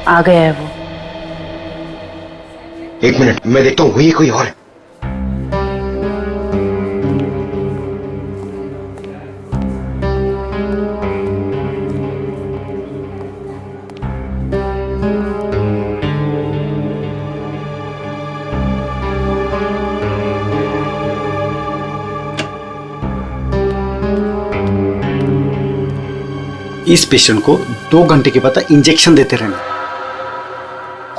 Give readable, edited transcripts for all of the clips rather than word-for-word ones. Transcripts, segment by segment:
आ गया है वो। एक मिनट, मैं देखता हूँ वही कोई और है। इस पेशेंट को 2 घंटे के बाद इंजेक्शन देते रहना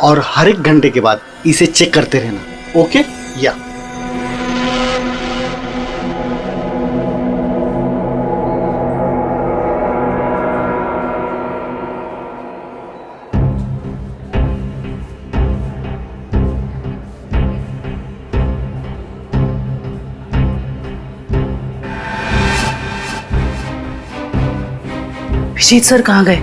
और हर 1 घंटे के बाद इसे चेक करते रहना। ओके? या विजीत सर कहाँ गए?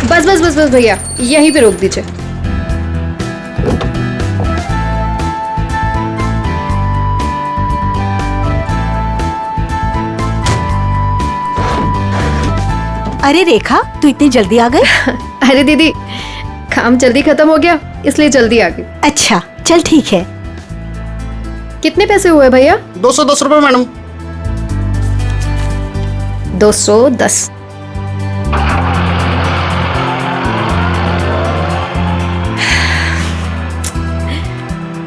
बस बस बस बस भैया, यहीं पे रोक दीजिए। अरे रेखा, तू इतनी जल्दी आ गई? अरे दीदी, काम जल्दी खत्म हो गया इसलिए जल्दी आ गई। अच्छा चल ठीक है। कितने पैसे हुए भैया? 210 रुपए मैडम। 210।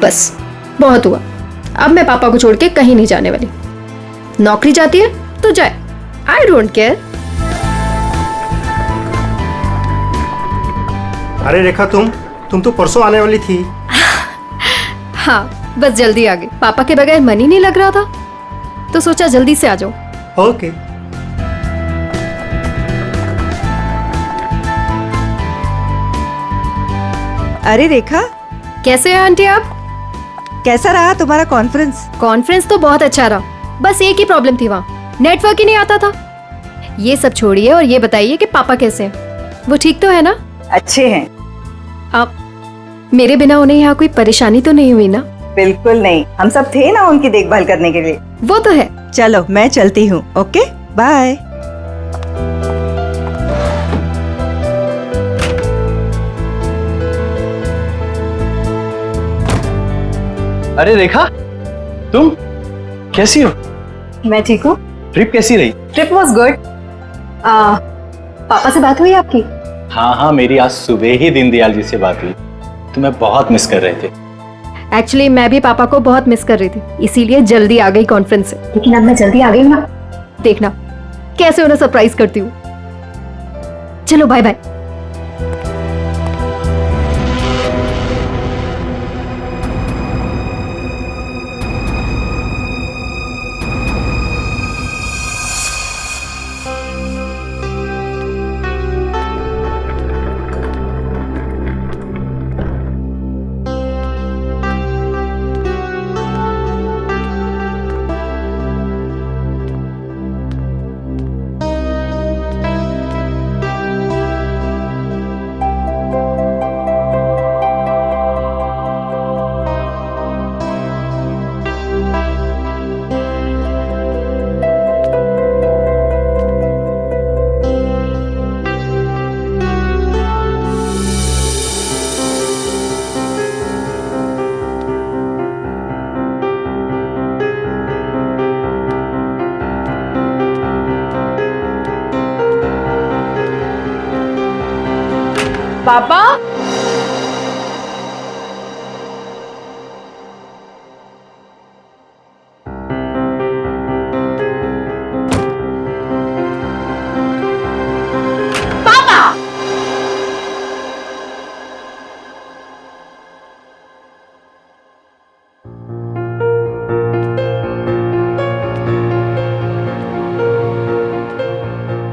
बस बहुत हुआ। अब मैं पापा को छोड़ के कहीं नहीं जाने वाली। नौकरी जाती है तो जाए, आई डोंट केयर। अरे रेखा, तुम तो परसों आने वाली थी। हाँ, बस जल्दी आ गई। पापा के बगैर मन ही नहीं लग रहा था तो सोचा जल्दी से आ जाओ। ओके। अरे रेखा, कैसे हैं आंटी आप? कैसा रहा तुम्हारा कॉन्फ्रेंस? कॉन्फ्रेंस तो बहुत अच्छा रहा, बस एक ही प्रॉब्लम थी, वहाँ नेटवर्क ही नहीं आता था। ये सब छोड़िए और ये बताइए कि पापा कैसे हैं? वो ठीक तो है ना? अच्छे हैं। आप मेरे बिना उन्हें यहाँ कोई परेशानी तो नहीं हुई ना? बिल्कुल नहीं, हम सब थे ना उनकी देखभाल करने के लिए। वो तो है। चलो मैं चलती हूँ। Okay bye. अरे रेखा, तुम कैसी हो? मैं ठीक हूँ। ट्रिप कैसी रही? Trip was good. पापा से बात हुई आपकी? हाँ, मेरी आज सुबह ही दीनदयाल जी से बात हुई। तुम्हें बहुत मिस कर रहे थे। एक्चुअली मैं भी पापा को बहुत मिस कर रही थी, इसीलिए जल्दी आ गई कॉन्फ्रेंस से। लेकिन अब मैं जल्दी आ गई हूँ ना, देखना कैसे उन्हें सरप्राइज करती हूँ। चलो बाय बाय। पापा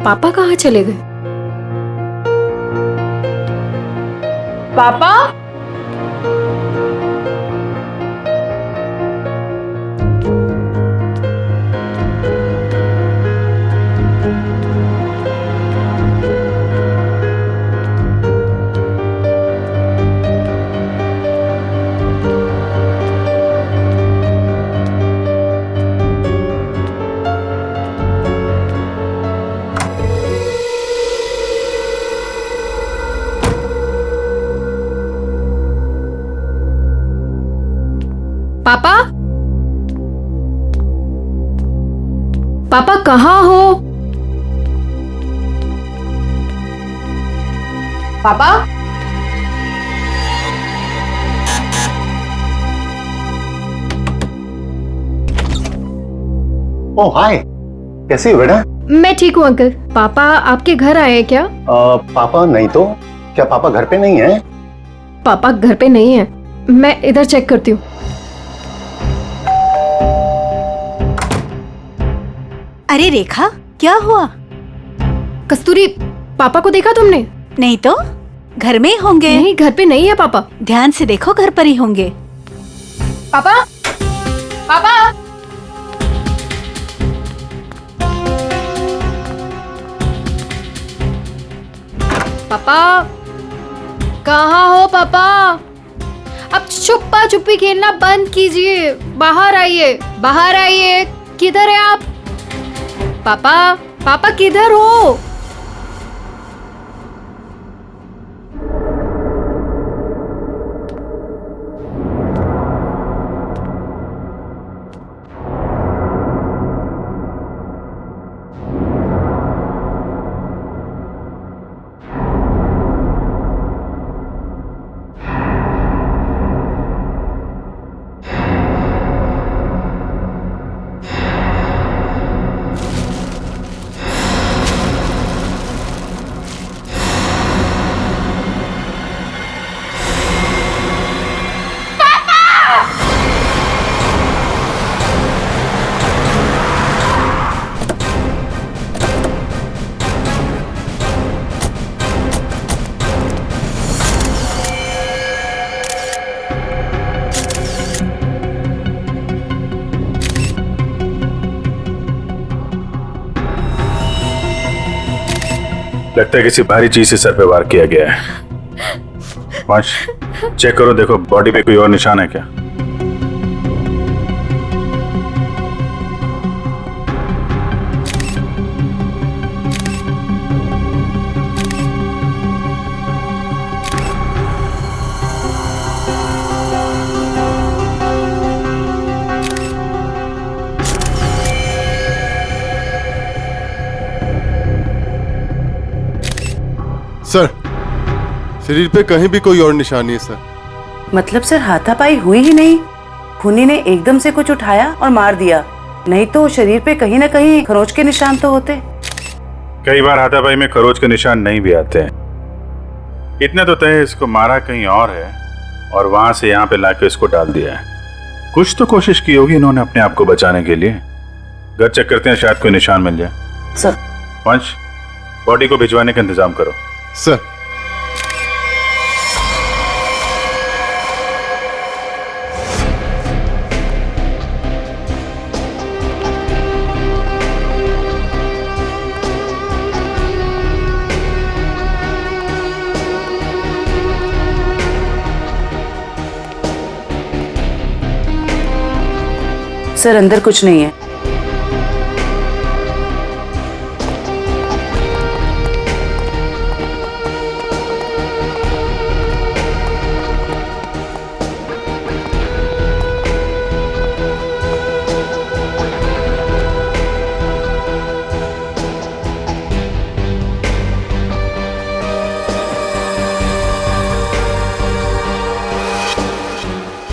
पापा कहाँ चले गए? पापा पापा पापा कहाँ हो? पापा ओह हाय, कैसी हो बेटा? मैं ठीक हूँ अंकल। पापा आपके घर आए हैं क्या? पापा नहीं तो क्या पापा घर पे नहीं है? पापा घर पे नहीं है, मैं इधर चेक करती हूँ। अरे रेखा, क्या हुआ? कस्तूरी, पापा को देखा तुमने? नहीं तो घर में ही होंगे। नहीं, घर पे नहीं है पापा। ध्यान से देखो, घर पर ही होंगे। पापा पापा पापा कहाँ हो पापा? अब छुपा छुपी खेलना बंद कीजिए, बाहर आइए, बाहर आइए। किधर है आप? पापा पापा किधर हो? लगता है किसी भारी चीज से सर पे वार किया गया है। वंश, चेक करो, देखो बॉडी पे कोई और निशान है क्या? सर, शरीर पे कहीं भी कोई और निशान नहीं है सर। मतलब सर हाथापाई हुई ही नहीं, खूनी ने एकदम से कुछ उठाया और मार दिया, नहीं तो शरीर पे कहीं ना कहीं खरोच के निशान तो होते। कई बार हाथापाई में खरोच के निशान नहीं भी आते हैं। इतना तो तय है इसको मारा कहीं और है और वहां से यहाँ पे लाके इसको डाल दिया है। कुछ तो कोशिश की होगी इन्होंने अपने आप को बचाने के लिए। घर चेक करते हैं, शायद कोई निशान मिल जाए। सर वंश, बॉडी को भिजवाने का इंतजाम करो। सर, सर अंदर कुछ नहीं है।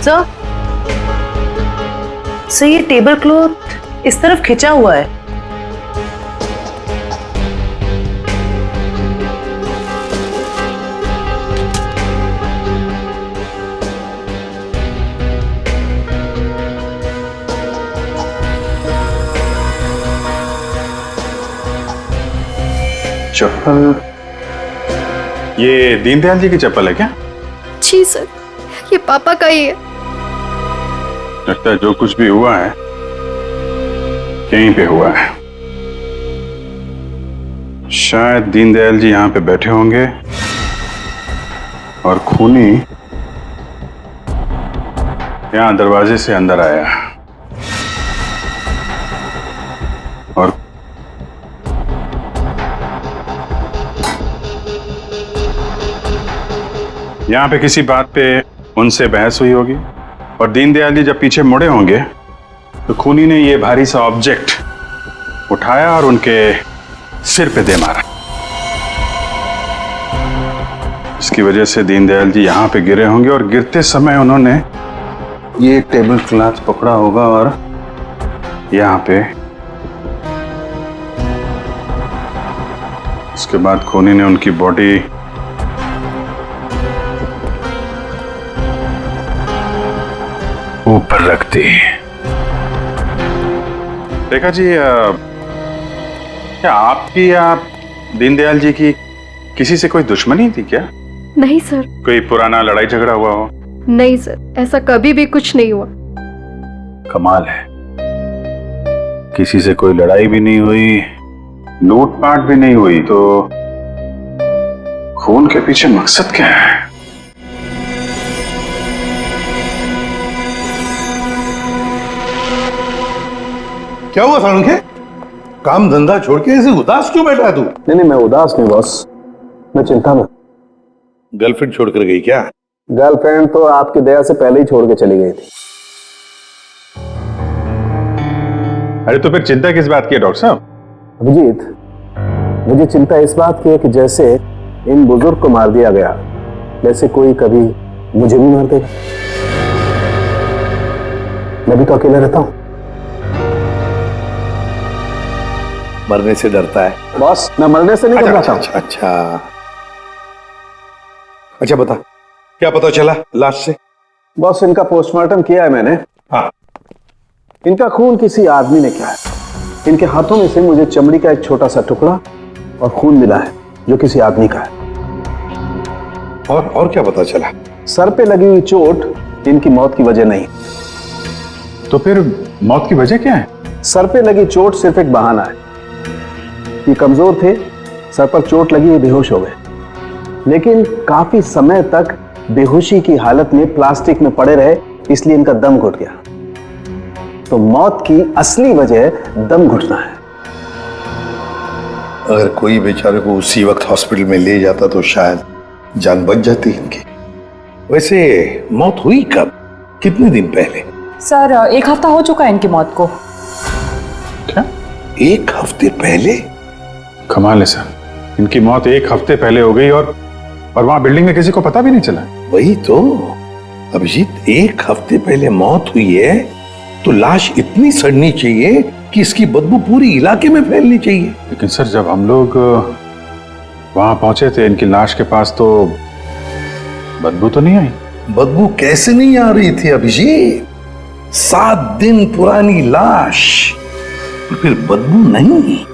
सर, ये टेबल क्लॉथ इस तरफ खिंचा हुआ है। चप्पल, ये दीनदयाल जी की चप्पल है क्या? जी सर, ये पापा का ही है। लगता है जो कुछ भी हुआ है यहीं पे हुआ है। शायद दीनदयाल जी यहां पे बैठे होंगे और खूनी यहां दरवाजे से अंदर आया और यहां पे किसी बात पे उनसे बहस हुई होगी और दीनदयाल जी जब पीछे मुड़े होंगे तो खूनी ने ये भारी सा ऑब्जेक्ट उठाया और उनके सिर पे दे मारा। इसकी वजह से दीनदयाल जी यहां पे गिरे होंगे और गिरते समय उन्होंने ये टेबल क्लॉथ पकड़ा होगा और यहां पे उसके बाद खूनी ने उनकी बॉडी ऊपर रख दी। रेखा जी, क्या आपकी या दीनदयाल जी की किसी से कोई दुश्मनी थी क्या? नहीं सर। कोई पुराना लड़ाई झगड़ा हुआ हो? नहीं सर, ऐसा कभी भी कुछ नहीं हुआ। कमाल है, किसी से कोई लड़ाई भी नहीं हुई, लूटपाट भी नहीं हुई, तो खून के पीछे मकसद क्या है? क्या हुआ सालुंखे? काम धंधा छोड़ के ऐसे उदास क्यों बैठा है तू? नहीं, मैं उदास नहीं बॉस, मैं चिंता में। गर्लफ्रेंड छोड़कर गई क्या? गर्लफ्रेंड तो आपकी दया से पहले ही छोड़ के चली गई थी। अरे तो फिर चिंता किस बात की है डॉक्टर साहब? अभिजीत, मुझे चिंता इस बात की है कि जैसे इन बुजुर्ग को मार दिया गया वैसे कोई कभी मुझे भी मार देगा। मैं भी तो अकेला रहता हूं। मरने से डरता है बॉस, मैं मरने से नहीं घबराता हूं। अच्छा बता, क्या पता चला लाश से? बॉस, इनका पोस्टमार्टम किया है मैंने। हाँ। इनका खून किसी आदमी ने किया है। इनके हाथों में से मुझे चमड़ी का एक छोटा सा टुकड़ा और खून मिला है जो किसी आदमी का है। और क्या पता चला? सर पे लगी हुई चोट इनकी मौत की वजह नहीं। तो फिर मौत की वजह क्या है? सर पे लगी चोट सिर्फ एक बहाना है। ये कमजोर थे, सर पर चोट लगी, ये बेहोश हो गए, लेकिन काफी समय तक बेहोशी की हालत में प्लास्टिक में पड़े रहे, इसलिए इनका दम घुट गया। तो मौत की असली वजह दम घुटना है। अगर कोई बेचारे को उसी वक्त हॉस्पिटल में ले जाता तो शायद जान बच जाती इनकी। वैसे मौत हुई कब, कितने दिन पहले? सर, 1 हफ्ता हो चुका है इनकी मौत को। क्या? 1 हफ्ते पहले? कमाल है सर, इनकी मौत 1 हफ्ते पहले हो गई और वहां बिल्डिंग में किसी को पता भी नहीं चला। वही तो अभिजीत, 1 हफ्ते पहले मौत हुई है तो लाश इतनी सड़नी चाहिए कि इसकी बदबू पूरी इलाके में फैलनी चाहिए। लेकिन सर, जब हम लोग वहां पहुंचे थे इनकी लाश के पास तो बदबू तो नहीं आई। बदबू कैसे नहीं आ रही थी अभिजीत? 7 दिन पुरानी लाश और फिर बदबू नहीं।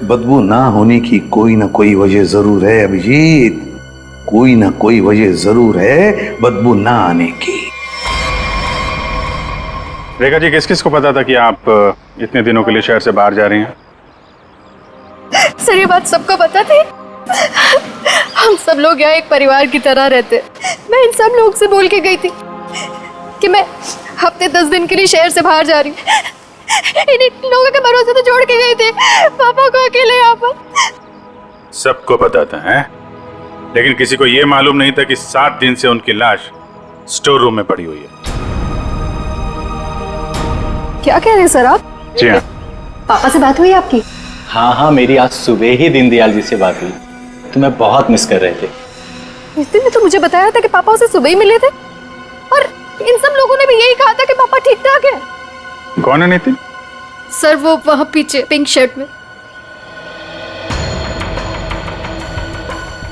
बदबू ना होने की कोई ना कोई वजह जरूर है अभिजीत, कोई ना कोई वजह जरूर है बदबू ना आने की। रेखा जी, किस किस को पता था कि आप इतने दिनों के लिए शहर से बाहर जा रही हैं? सर, ये बात सबको पता थी। हम सब लोग यहाँ एक परिवार की तरह रहते। मैं इन सब लोग से बोल के गई थी कि मैं हफ्ते 10 दिन के लिए शहर से बाहर जा रही हूँ। इन लोगों के भरोसे तो छोड़ के गई थी पापा को अकेले यहाँ पर। सबको पता था हैं? लेकिन किसी को यह मालूम नहीं था कि 7 दिन से उनकी लाश स्टोर रूम में पड़ी हुई है। क्या कह रहे हैं सर आप? जी हाँ। पापा से बात हुई आपकी? हाँ, मेरी आज सुबह ही दीनदयाल जी से बात हुई। तुम्हें बहुत मिस कर रहे थे। इस दिन ने तो मुझे बताया था कि पापा उसे सुबह ही मिले थे और इन सब लोगों ने भी यही कहा था कि पापा ठीक ठाक है। कौन है नितिन? सर वो वहां पीछे पिंक शर्ट में।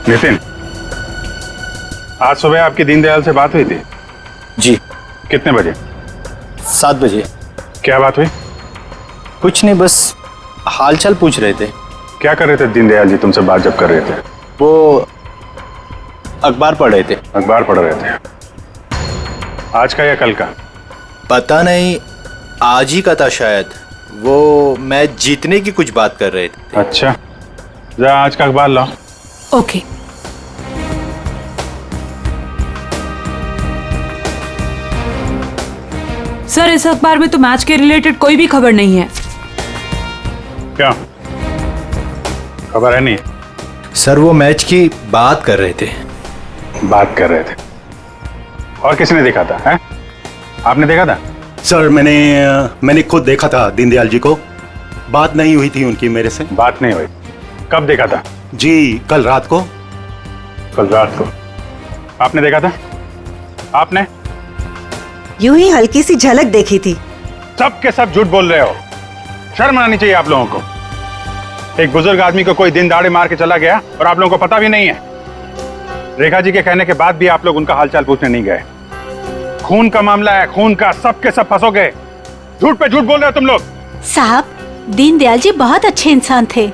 नितिन, आज सुबह आपकी दीनदयाल से बात हुई थी? जी। कितने बजे? 7 बजे। क्या बात हुई? कुछ नहीं, बस हालचाल पूछ रहे थे। क्या कर रहे थे दीनदयाल जी तुमसे बात जब कर रहे थे? वो अखबार पढ़ रहे थे। अखबार पढ़ रहे थे? आज का या कल का? पता नहीं, आज ही का था शायद। वो मैच जीतने की कुछ बात कर रहे थे। अच्छा, जा आज का अखबार लाओ। ओके। सर इस अखबार में तो मैच के रिलेटेड कोई भी खबर नहीं है। क्या खबर है? नहीं सर, वो मैच की बात कर रहे थे। बात कर रहे थे? और किसने देखा था? है आपने देखा था? सर मैंने खुद देखा था दीनदयाल जी को। बात नहीं हुई थी उनकी मेरे से। बात नहीं हुई? कब देखा था? जी, कल रात को। कल रात को आपने देखा था? आपने? यूं ही हल्की सी झलक देखी थी। सब के सब झूठ बोल रहे हो। शर्म आनी चाहिए आप लोगों को। एक बुजुर्ग आदमी को कोई दिन दाड़े मार के चला गया और आप लोगों को पता भी नहीं है। रेखा जी के कहने के बाद भी आप लोग उनका हालचाल पूछने नहीं गए। खून का मामला है, खून का। सब के सब फंसोगे। झूठ पे झूठ बोल रहे हो तुम लोग। साहब, दीनदयाल जी बहुत अच्छे इंसान थे,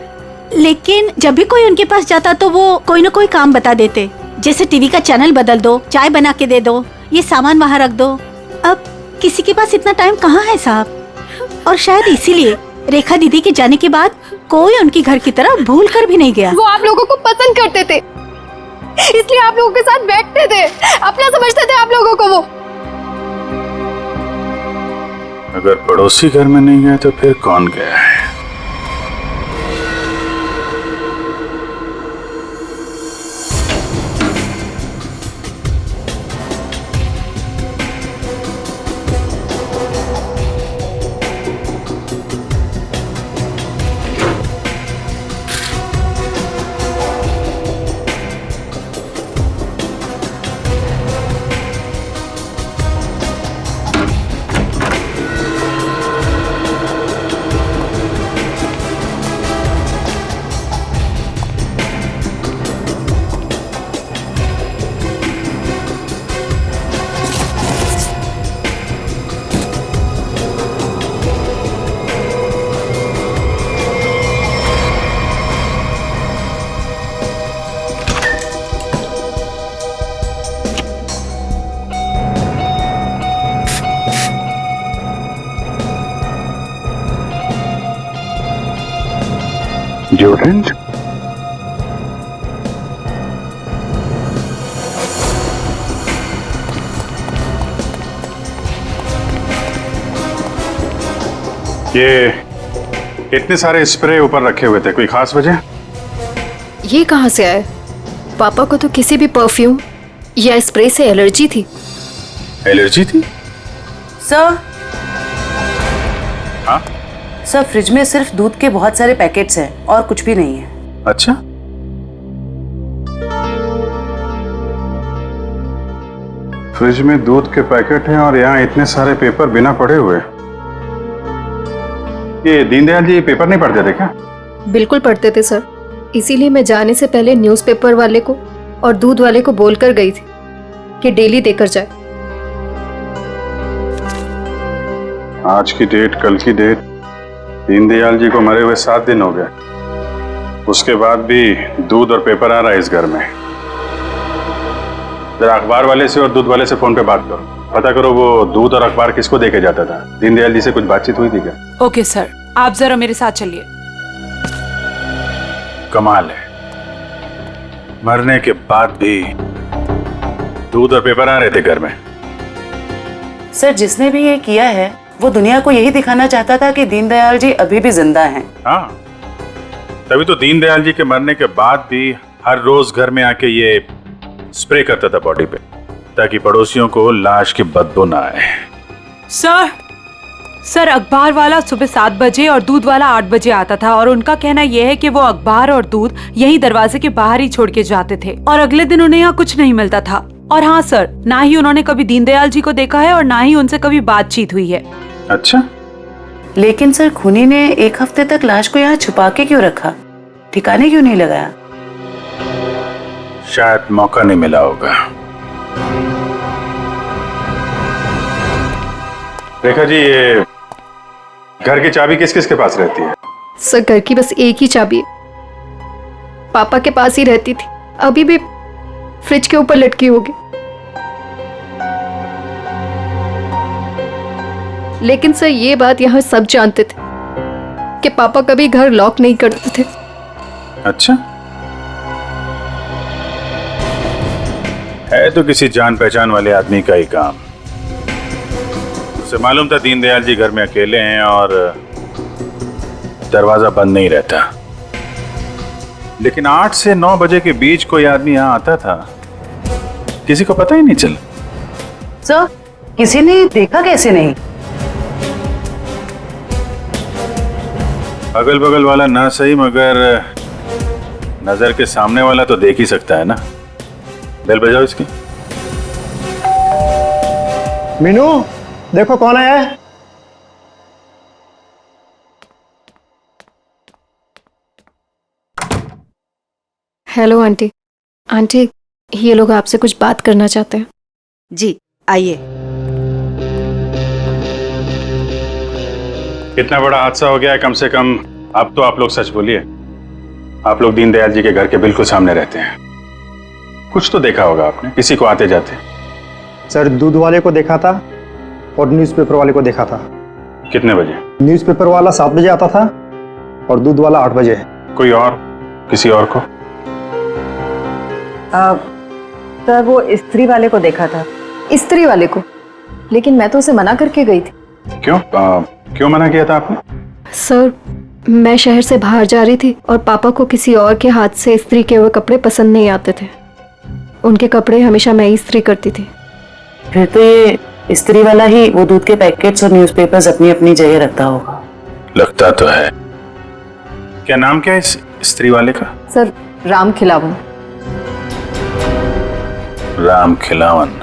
लेकिन जब भी कोई उनके पास जाता तो वो कोई न कोई काम बता देते, जैसे टीवी का चैनल बदल दो, चाय बना के दे दो, ये सामान वहाँ रख दो। अब किसी के पास इतना टाइम कहाँ है साहब। और शायद इसीलिए रेखा दीदी के जाने के बाद कोई उनकी घर की तरह भूल कर भी नहीं गया। वो आप लोगों को पसंद करते थे, इसलिए आप लोगों के साथ बैठते थे, अपना समझते थे आप लोगों को वो। अगर पड़ोसी घर में नहीं गए तो फिर कौन गया है? Deodorant? ये इतने सारे स्प्रे ऊपर रखे हुए थे, कोई खास वजह? ये कहाँ से आए? पापा को तो किसी भी परफ्यूम या स्प्रे से एलर्जी थी। एलर्जी थी? सर। हाँ? सर, फ्रिज में सिर्फ दूध के बहुत सारे पैकेट्स हैं और कुछ भी नहीं है। अच्छा, फ्रिज में दूध के पैकेट हैं और यहाँ इतने सारे पेपर बिना पढ़े हुए। ये दीनदयाल जी पेपर नहीं पढ़ते थे क्या? बिल्कुल पढ़ते थे सर, इसीलिए मैं जाने से पहले न्यूज़पेपर वाले को और दूध वाले को बोलकर गई थी कि डेली देकर जाए। आज की डेट, कल की डेट, दीनदयाल जी को मरे हुए 7 दिन हो गए। उसके बाद भी दूध और पेपर आ रहा है इस घर में। जरा अखबार वाले से और दूध वाले से फोन पे बात करो, पता करो वो दूध और अखबार किसको देके जाता था। दीनदयाल जी से कुछ बातचीत हुई थी क्या? ओके सर, आप जरा मेरे साथ चलिए। कमाल है, मरने के बाद भी दूध और पेपर आ रहे थे घर में। सर, जिसने भी ये किया है वो दुनिया को यही दिखाना चाहता था कि दीनदयाल जी अभी भी जिंदा हैं। हाँ, तभी तो दीनदयाल जी के मरने के बाद भी हर रोज घर में आके ये स्प्रे करता था बॉडी पे, ताकि पड़ोसियों को लाश की बदबू ना आए। सर, अखबार वाला सुबह 7 बजे और दूध वाला 8 बजे आता था और उनका कहना यह है कि वो अखबार और दूध यही दरवाजे के बाहर ही छोड़ के जाते थे और अगले दिन उन्हें यहाँ कुछ नहीं मिलता था। और हाँ सर, ना ही उन्होंने कभी दीनदयाल जी को देखा है और ना ही उनसे कभी बातचीत हुई है। अच्छा, लेकिन सर खूनी ने 1 हफ्ते तक लाश को यहाँ छुपा के क्यों रखा? ठिकाने क्यों नहीं लगाया? शायद मौका नहीं मिला होगा। रेखा जी, ये घर की चाबी किस किस के पास रहती है? सर घर की बस एक ही चाबी है, पापा के पास ही रहती थी, अभी भी फ्रिज के ऊपर लटकी होगी। लेकिन सर ये बात यहाँ सब जानते थे कि पापा कभी घर लॉक नहीं करते थे। अच्छा, है तो किसी जान पहचान वाले आदमी का ही काम। उसे मालूम था दीनदयाल जी घर में अकेले हैं और दरवाजा बंद नहीं रहता, लेकिन 8 से 9 बजे के बीच कोई आदमी यहाँ आता था, किसी को पता ही नहीं चला। सर किसी ने देखा कैसे नहीं? अगल बगल वाला ना सही, मगर नजर के सामने वाला तो देख ही सकता है ना। बेल बजाओ इसकी। मीनू, देखो कौन आया है। Hello aunty. आंटी, ये लोग आपसे कुछ बात करना चाहते हैं। जी आइए। इतना बड़ा हादसा हो गया है, कम से कम अब तो आप लोग सच बोलिए। आप लोग दीनदयाल जी के घर के बिल्कुल सामने रहते हैं, कुछ तो देखा होगा आपने, किसी को आते जाते। सर दूध वाले को देखा था और न्यूज़पेपर वाले को देखा था। कितने बजे? न्यूज़पेपर वाला 7 बजे आता था और दूध वाला 8 बजे। कोई और, किसी और को? सर वो स्त्री वाले को देखा था। स्त्री वाले को? लेकिन मैं तो उसे मना करके गई थी। क्यों क्यों मना किया था आपने? सर मैं शहर से बाहर जा रही थी और पापा को किसी और के हाथ से इस्त्री किए हुए कपड़े पसंद नहीं आते थे। उनके कपड़े हमेशा मैं ही इस्त्री करती थी। फिर तो ये स्त्री वाला ही वो दूध के पैकेट्स और न्यूज़पेपर्स अपनी अपनी जगह रखता होगा। लगता तो है। क्या नाम क्या है इस स्त्री वाले का? सर राम खिलावन। राम खिलावन।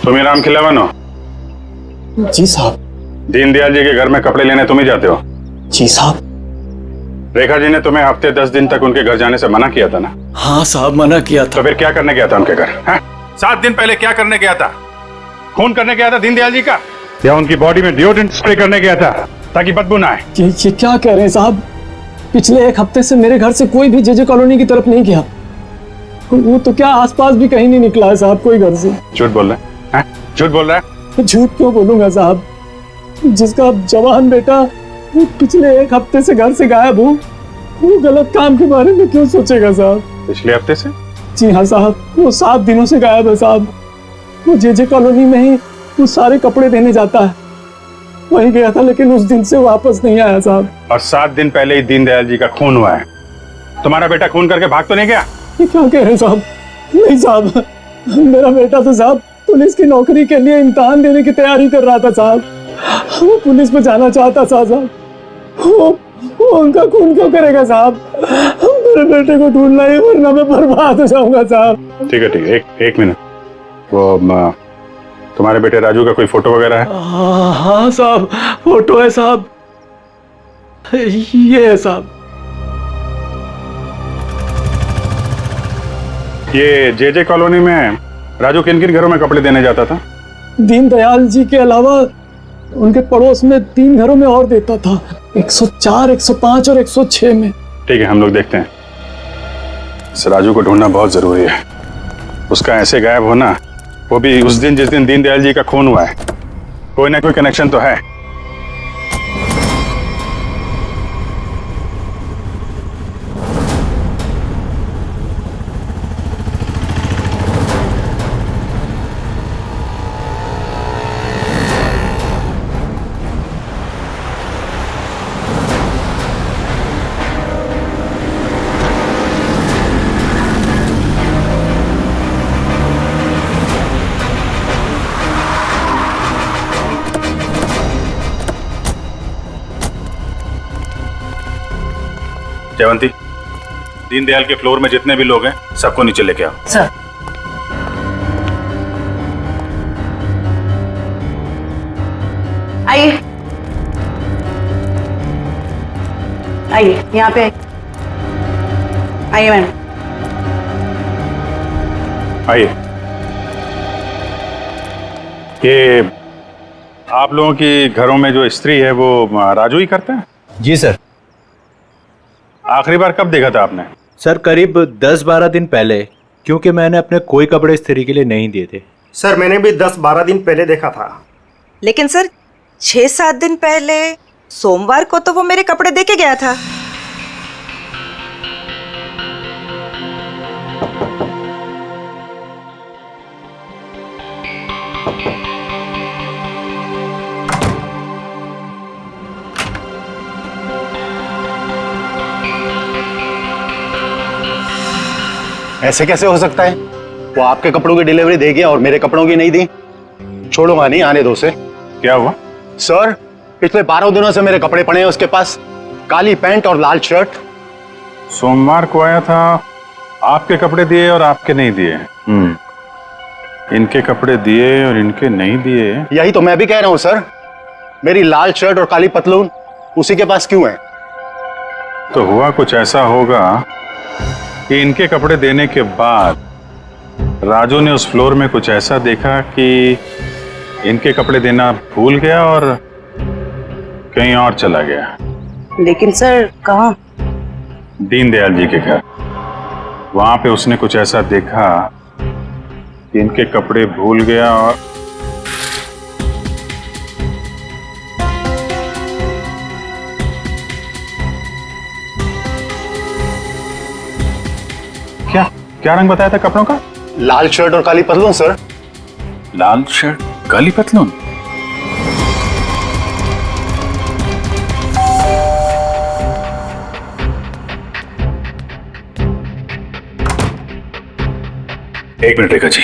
तुम ही राम खिलावन हो? जी साहब। दीनदयाल जी के घर में कपड़े लेने तुम ही जाते हो? जी साहब। रेखा जी ने तुम्हें हफ्ते 10 दिन तक उनके घर जाने से मना किया था ना? हाँ साहब, मना किया था। तो फिर क्या करने गया था उनके घर? 7 दिन पहले क्या करने गया था? खून करने गया था दीनदयाल जी का, या उनकी बॉडी में डिओड्रेंट स्प्रे करने गया था ताकि बदबू ना आए? ये क्या कह रहे हैं साहब? पिछले 1 हफ्ते से मेरे घर से कोई भी जेजे कॉलोनी की तरफ नहीं गया। वो तो क्या आसपास भी कहीं नहीं निकला है साहब कोई घर से। झूठ बोल रहा है? झूठ बोल रहा है? झूठ क्यों बोलूंगा साहब? जिसका जवान बेटा वो पिछले 1 हफ्ते से घर से गायब हो, वो गलत काम के बारे में क्यों सोचेगा साहब? पिछले हफ्ते से? जी हाँ साहब, वो 7 दिनों से गायब है साहब। वो जेजे कॉलोनी में ही वो सारे कपड़े देने जाता है, वहीं गया था लेकिन उस दिन से वापस नहीं आया साहब। और 7 दिन पहले ही दीनदयाल जी का खून हुआ है। तुम्हारा बेटा खून करके भाग तो नहीं गया? ये क्या कह रहे हैं साहब? नहीं साहब, मेरा बेटा तो साहब पुलिस की नौकरी के लिए इम्तिहान देने की तैयारी कर रहा था साहब। वो पुलिस में जाना चाहता था साहब। वो उनका खून क्यों करेगा साहब? मेरे बेटे को ढूंढना है वरना मैं बर्बाद हो जाऊंगा साहब। ठीक है ठीक है, एक मिनट। वो तुम्हारे बेटे राजू का कोई फोटो वगैरह है? हाँ साहब, फोटो है साहब, ये है साहब। ये जेजे कॉलोनी में राजू किन किन घरों में कपड़े देने जाता था? दीनदयाल जी के अलावा उनके पड़ोस में 3 घरों में और देता था, 104, 105 और 106 में। ठीक है, हम लोग देखते हैं। इस राजू को ढूंढना बहुत जरूरी है। उसका ऐसे गायब होना, वो भी उस दिन जिस दिन दीनदयाल जी का खून हुआ है, कोई ना कोई कनेक्शन तो है। जयवंती, दीनदयाल के फ्लोर में जितने भी लोग हैं सबको नीचे लेके आओ। सर। आइए आइए, यहाँ पे आइए मैम। आइए। ये आप लोगों की घरों में जो स्त्री है वो राजू ही करता है? जी सर। आखिरी बार कब देखा था आपने? सर करीब 10-12 दिन पहले, क्योंकि मैंने अपने कोई कपड़े इस्त्री के लिए नहीं दिए थे। सर मैंने भी 10-12 दिन पहले देखा था। लेकिन सर 6-7 दिन पहले सोमवार को तो वो मेरे कपड़े दे के गया था। ऐसे कैसे हो सकता है? वो आपके कपड़ों की डिलीवरी दे गया और मेरे कपड़ों की नहीं दी। छोड़ूंगा नहीं, आने दो उसे। क्या हुआ? सर पिछले 12 दिनों से मेरे कपड़े पड़े हैं उसके पास, काली पैंट और लाल शर्ट। सोमवार को आया था, आपके कपड़े दिए और आपके नहीं दिए। इनके कपड़े दिए और इनके नहीं दिए। यही तो मैं भी कह रहा हूं सर, मेरी लाल शर्ट और काली पतलून उसी के पास क्यों है? तो हुआ कुछ ऐसा होगा कि इनके कपड़े देने के बाद राजू ने उस फ्लोर में कुछ ऐसा देखा कि इनके कपड़े देना भूल गया और कहीं और चला गया। लेकिन सर कहाँ? दीनदयाल जी के घर। वहां पे उसने कुछ ऐसा देखा कि इनके कपड़े भूल गया और क्या क्या रंग बताया था कपड़ों का? लाल शर्ट और काली पतलून सर। लाल शर्ट काली पतलून? एक मिनट रेखा जी।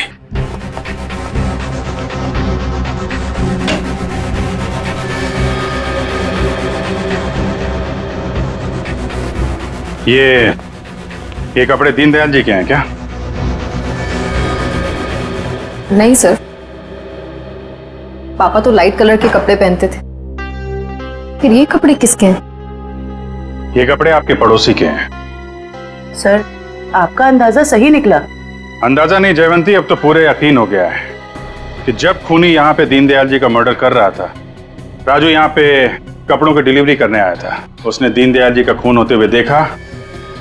ये कपड़े दीनदयाल जी के हैं क्या? नहीं सर, पापा तो लाइट कलर के कपड़े पहनते थे। फिर ये कपड़े किसके हैं? ये कपड़े आपके पड़ोसी के हैं। सर आपका अंदाजा सही निकला। अंदाजा नहीं जयवंती, अब तो पूरे यकीन हो गया है कि जब खूनी यहाँ पे दीनदयाल जी का मर्डर कर रहा था, राजू यहाँ पे कपड़ों की डिलीवरी करने आया था। उसने दीनदयाल जी का खून होते हुए देखा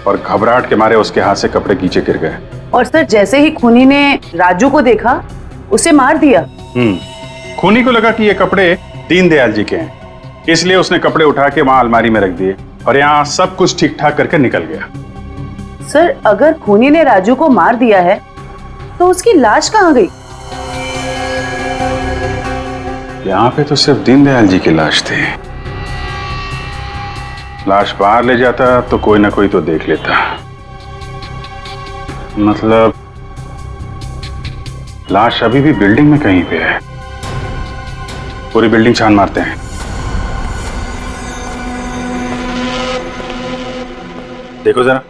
और घबराहट के मारे उसके हाथ से कपड़े नीचे गिर गए। और सर जैसे ही खूनी ने राजू को देखा उसे मार दिया। खूनी को लगा कि ये कपड़े दीनदयाल जी के हैं, इसलिए उसने कपड़े उठा के वहां अलमारी में रख दिए और यहाँ सब कुछ ठीक ठाक करके निकल गया। सर अगर खूनी ने राजू को मार दिया है तो उसकी लाश कहाँ गई? यहाँ पे तो सिर्फ दीनदयाल जी की लाश थी। लाश बाहर ले जाता तो कोई ना कोई तो देख लेता। मतलब लाश अभी भी बिल्डिंग में कहीं पे है। पूरी बिल्डिंग छान मारते हैं। देखो जरा।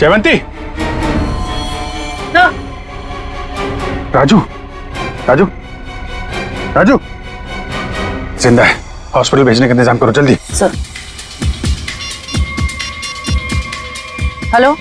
जयवंती, राजू राजू राजू जिंदा है। हॉस्पिटल भेजने का इंतजाम करो जल्दी। सर। हेलो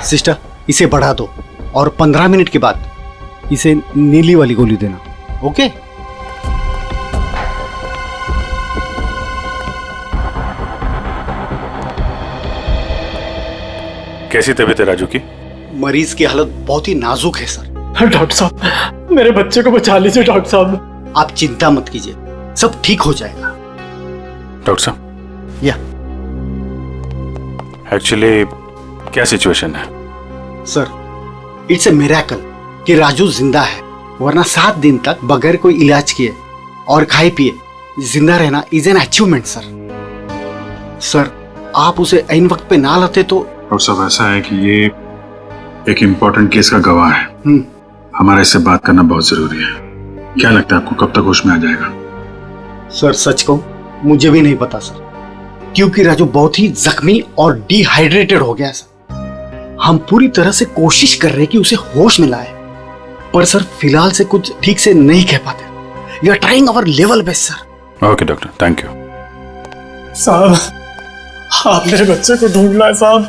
सिस्टर इसे बढ़ा दो और 15 मिनट के बाद इसे नीली वाली गोली देना। ओके? कैसी तबीयत है राजू की? मरीज की हालत बहुत ही नाजुक है सर। डॉक्टर साहब, मेरे बच्चे को बचा लीजिए डॉक्टर साहब। आप चिंता मत कीजिए, सब ठीक हो जाएगा। डॉक्टर साहब, या एक्चुअली क्या सिचुएशन है? सर इट्स ए मिरेकल कि राजू जिंदा है, वरना 7 दिन तक बगैर कोई इलाज किए और खाए पिए जिंदा रहना is an achievement sir. Sir आप उसे ऐन वक्त पे ना लाते तो। डॉक्टर साहब ऐसा है कि ये एक इम्पोर्टेंट केस का गवाह है, हमारा इससे बात करना बहुत जरूरी है। क्या लगता है आपको कब तक होश में आ जाएगा? सर सच कहूं मुझे भी नहीं पता सर, क्योंकि राजू बहुत ही जख्मी और डिहाइड्रेटेड हो गया सर। हम पूरी तरह से कोशिश कर रहे हैं कि उसे होश में लाए, पर सर फिलहाल से कुछ ठीक से नहीं कह पाते। We are trying our level best sir. Okay doctor, thank you. साहब आप मेरे बच्चे को ढूंढ लाए साहब,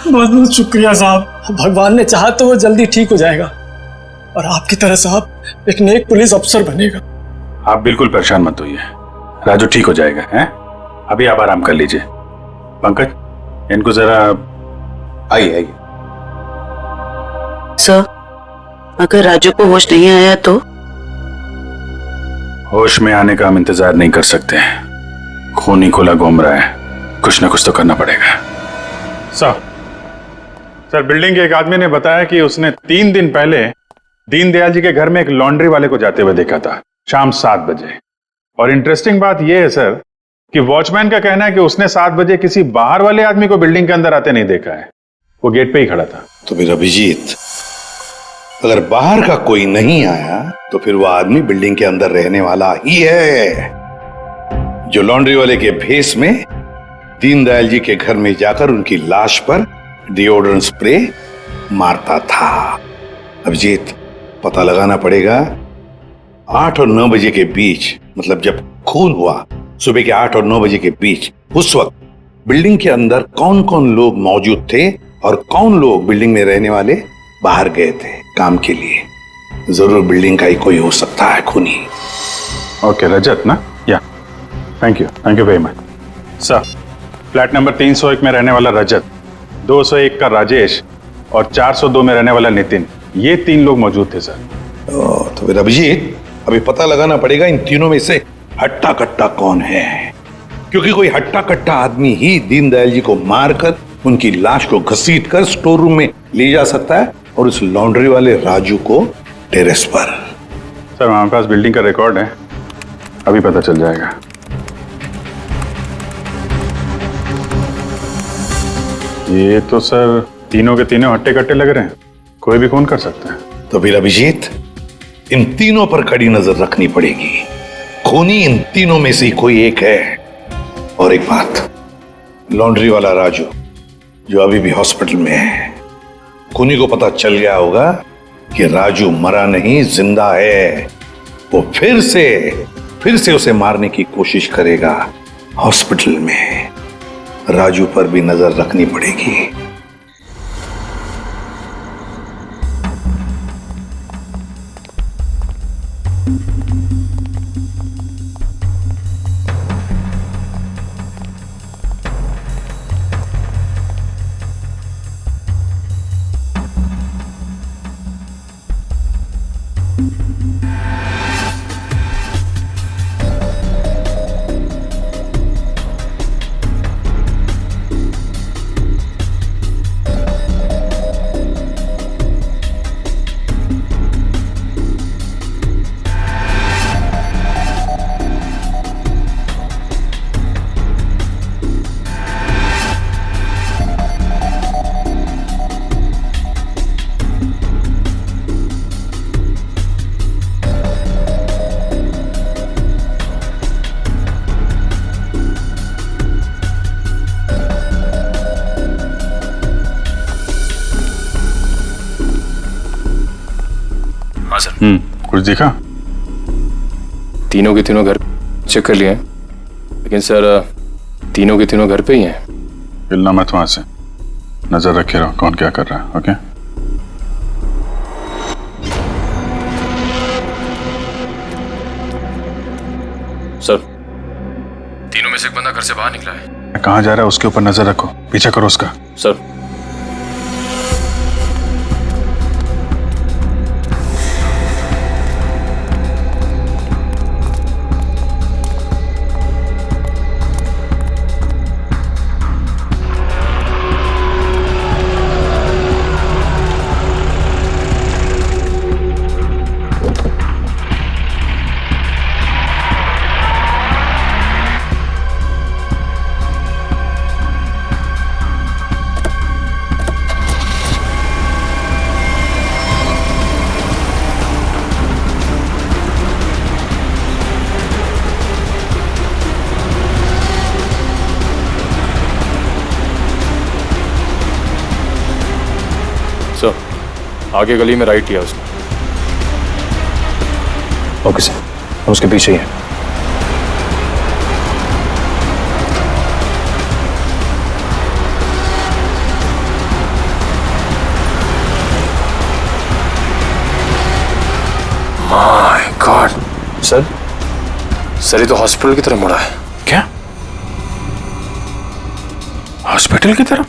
बहुत बहुत शुक्रिया साहब। भगवान ने चाहा तो वो जल्दी ठीक हो जाएगा और आपकी तरह साहब एक नेक पुलिस अफसर बनेगा। आप बिल्कुल परेशान मत होइए, राजू ठीक हो जाएगा। हैं? अभी आप आराम कर लीजिए। पंकज इनको जरा आइए। सर अगर राजू को होश नहीं आया तो? होश में आने का हम इंतजार नहीं कर सकते, खून ही खुला घूम रहा है, कुछ ना कुछ तो करना पड़ेगा। सर बिल्डिंग के एक आदमी ने बताया कि उसने 3 दिन पहले दीनदयाल जी के घर में एक लॉन्ड्री वाले को जाते हुए देखा था शाम 7 बजे। और इंटरेस्टिंग बात यह है सर कि वॉचमैन का कहना है कि उसने 7 बजे किसी बाहर वाले आदमी को बिल्डिंग के अंदर आते नहीं देखा है, वो गेट पे ही खड़ा था। तो फिर अभिजीत, अगर बाहर का कोई नहीं आया तो फिर वो आदमी बिल्डिंग के अंदर रहने वाला ही है, जो लॉन्ड्री वाले के भेस में दीनदयाल जी के घर में जाकर उनकी लाश पर डिओड्रेंट स्प्रे मारता था। अभिजीत पता लगाना पड़ेगा 8 और 9 बजे के बीच, मतलब जब खून हुआ सुबह के 8 और 9 बजे के बीच, उस वक्त बिल्डिंग के अंदर कौन कौन लोग मौजूद थे और कौन लोग बिल्डिंग में रहने वाले बाहर गए थे काम के लिए। जरूर बिल्डिंग का ही कोई हो सकता है खूनी। ओके रजत ना? या thank you very much sir. Flat number 301 में रहने वाला रजत, 201 का राजेश और 402 में रहने वाला नितिन, ये 3 लोग मौजूद थे सर। तो फिर अभिजीत अभी पता लगाना पड़ेगा इन तीनों में से हट्टा कट्टा कौन है, क्योंकि कोई हट्टा कट्टा आदमी ही दीनदयाल जी को मारकर उनकी लाश को घसीटकर स्टोर रूम में ले जा सकता है और उस लॉन्ड्री वाले राजू को टेरेस पर। सर हमारे पास बिल्डिंग का रिकॉर्ड है, अभी पता चल जाएगा। ये तो सर तीनों के तीनों हट्टे कट्टे लग रहे हैं, कोई भी खून कर सकता है। तो फिर अभिजीत इन तीनों पर कड़ी नजर रखनी पड़ेगी, खूनी इन तीनों में से कोई एक है। और एक बात, लॉन्ड्री वाला राजू जो अभी भी हॉस्पिटल में है, खूनी को पता चल गया होगा कि राजू मरा नहीं जिंदा है, वो फिर से उसे मारने की कोशिश करेगा हॉस्पिटल में। राजू पर भी नजर रखनी पड़ेगी। कुछ दिखा? तीनों के तीनों घर चेक कर लिए हैं, लेकिन सर तीनों के तीनों घर पे ही हैं। हिलना मत वहां से। नजर रखे रहो कौन क्या कर रहा है। ओके सर, तीनों में से एक बंदा घर से बाहर निकला है। कहाँ जा रहा है उसके ऊपर नजर रखो, पीछा करो उसका। सर, आगे गली में राइट किया उसने। ओके सर, हम उसके पीछे ही हैं। माय गॉड सर, ये तो हॉस्पिटल की तरफ मुड़ा है। क्या हॉस्पिटल की तरफ?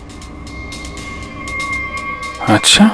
अच्छा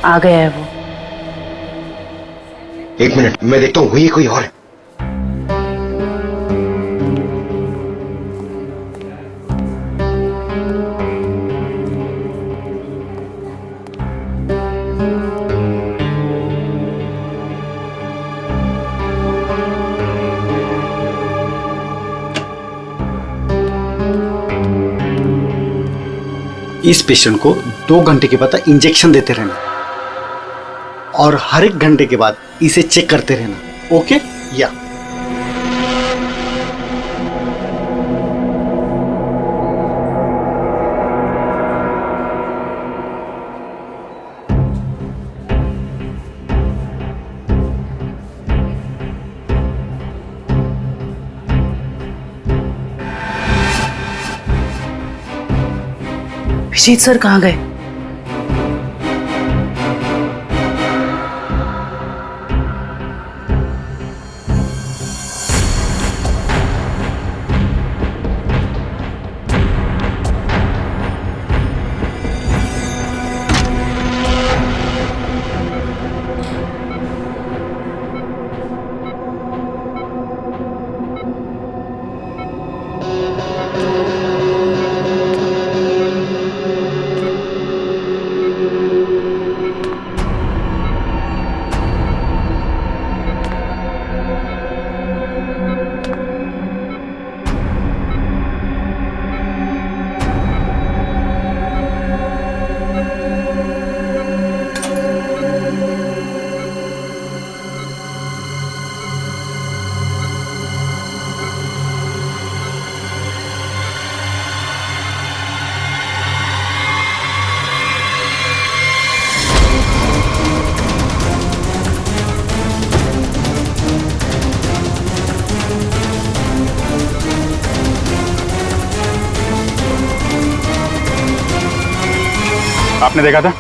आ गया है वो। एक मिनट, मैं देखता हूँ वही कोई और है। इस पेशेंट को 2 घंटे के बाद इंजेक्शन देते रहना और हर 1 घंटे के बाद इसे चेक करते रहना। ओके या विजीत सर कहाँ गए? आपने देखा था?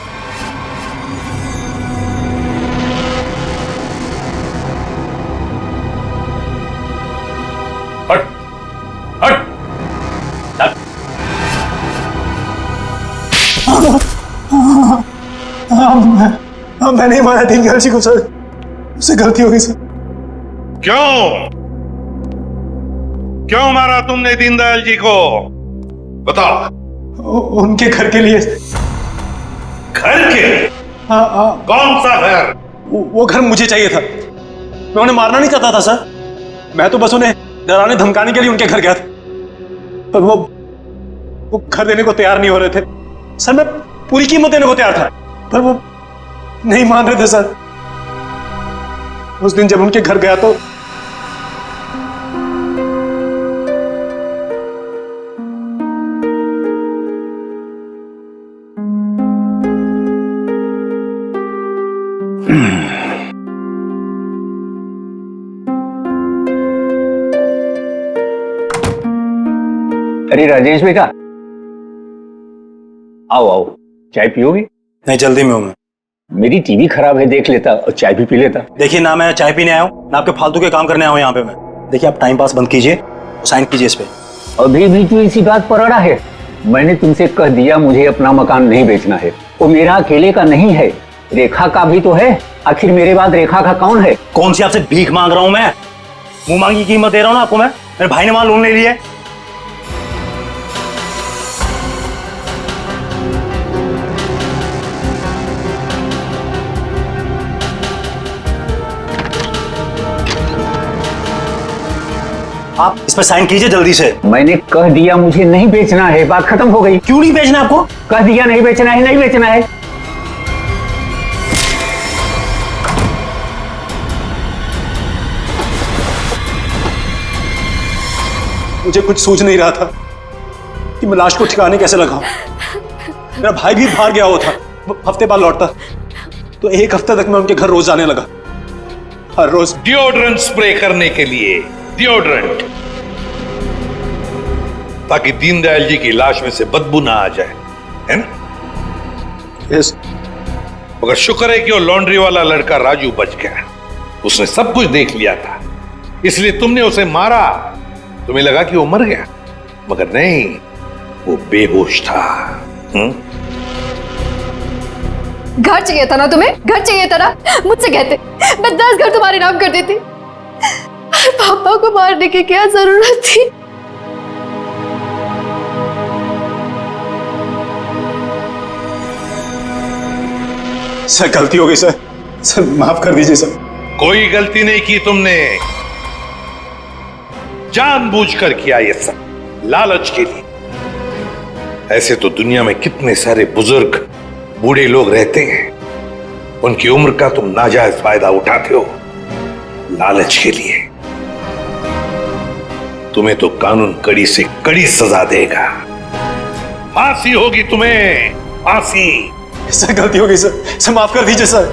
हट हट हाँ, मैं नहीं मारा दीनदयाल जी को सर, उससे गलती हो गई सर। क्यों मारा तुमने दीनदयाल जी को? बताओ। उनके घर के लिए। घर के? हाँ। कौन सा घर? वो घर मुझे चाहिए था। मैं उन्हें मारना नहीं चाहता था सर, मैं तो बस उन्हें डराने धमकाने के लिए उनके घर गया था, पर वो घर देने को तैयार नहीं हो रहे थे सर। मैं पूरी कीमत देने को तैयार था, पर वो नहीं मान रहे थे सर। उस दिन जब उनके घर गया तो अरे राजेश बेटा, आओ आओ, चाय पियोगे? नहीं, जल्दी में हूं मैं। मेरी टीवी खराब है, देख लेता और चाय भी पी लेता। देखिए, ना मैं चाय पीने आया हूँ ना आपके फालतू के काम करने आया हूँ यहाँ पे मैं। देखिए, आप टाइम पास बंद कीजिए, साइन कीजिए इस पे। अभी भी तू इसी बात पर अड़ा है? मैंने तुमसे कह दिया मुझे अपना मकान नहीं बेचना है। वो मेरा अकेले का नहीं है, रेखा का भी तो है। आखिर मेरे बाद रेखा का कौन है? कौन सी आपसे भीख मांग रहा हूँ मैं? मुंह मांगी कीमत दे रहा हूँ ना आपको मैं। मेरे भाई ने वहां लोन ले लिया है। आप इस पर साइन कीजिए जल्दी से। मैंने कह दिया मुझे नहीं बेचना है, बात खत्म हो गई। क्यों नहीं बेचना आपको? कह दिया नहीं बेचना है, नहीं बेचना है। मुझे कुछ सूझ नहीं रहा था कि मैं लाश को ठिकाने कैसे लगाऊं। मेरा भाई भी बाहर गया हुआ था, हफ्ते बाद लौटता, तो एक हफ्ते तक मैं उनके घर रोज जाने लगा, हर रोज। डिओड्रेंट स्प्रे करने के लिए, डिओड्रेंट, ताकि दीनदयाल जी की लाश में से बदबू ना आ जाए, है ना? यस। मगर शुक्र है कि वो लॉन्ड्री वाला लड़का राजू बच गया। उसने सब कुछ देख लिया था, इसलिए तुमने उसे मारा। तुम्हें लगा कि वो मर गया, मगर नहीं, वो बेहोश था। घर चाहिए था ना तुम्हें? घर चाहिए था ना? मुझसे कहते, मैं 10 घर तुम्हारे नाम कर देती। पापा को मारने की क्या जरूरत थी? सर गलती हो गई सर, सर माफ कर दीजिए सर। कोई गलती नहीं की तुमने, जानबूझकर किया ये सब, लालच के लिए। ऐसे तो दुनिया में कितने सारे बुजुर्ग बूढ़े लोग रहते हैं, उनकी उम्र का तुम नाजायज फायदा उठाते हो लालच के लिए। तुम्हें तो कानून कड़ी से कड़ी सजा देगा, फांसी होगी तुम्हें, फांसी। सर गलती हो गई सर, माफ कर दीजिए सर।